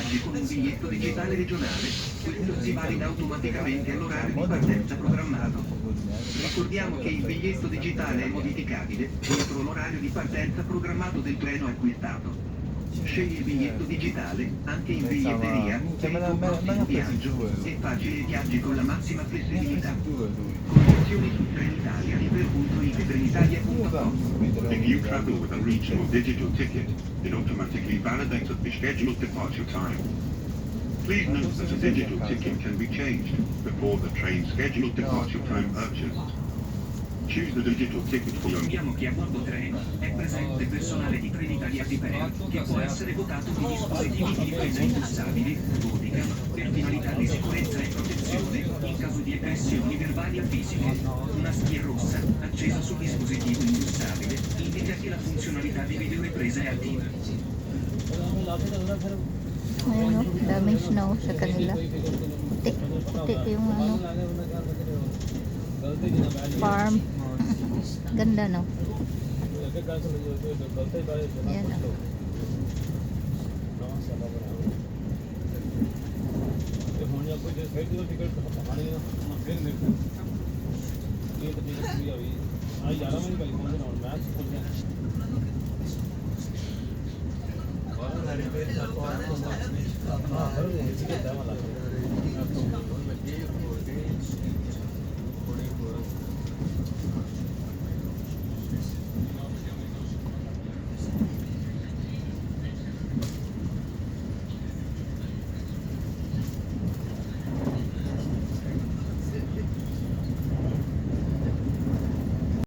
viaggi con un biglietto digitale regionale, questo si valida automaticamente all'orario di partenza programmato. Ricordiamo che il biglietto digitale è modificabile entro l'orario di partenza programmato del treno acquistato. Scegli il biglietto digitale, anche in biglietteria, per il tuo prossimo viaggio e facili viaggi con la massima flessibilità. Condizioni su Trenitalia e Trenitalia.com. If you travel with a regional digital ticket, it automatically validates the scheduled departure time. Please note that a digital ticket can be changed before the train's scheduled departure time purchased. Choose the digital ticket for your... Informiamo che a bordo treno è presente personale di Trenitalia Piper che può essere dotato di dispositivi di difesa indossabili, bodycam, per finalità di sicurezza e protezione in caso di aggressioni verbali o fisiche. Una spia rossa, accesa sul dispositivo indossabile, indica che la funzionalità di videoripresa è attiva. Ayan o, daming snow sa kanila. Puti, puti yung ano, farm. Ganda no. Ayan o.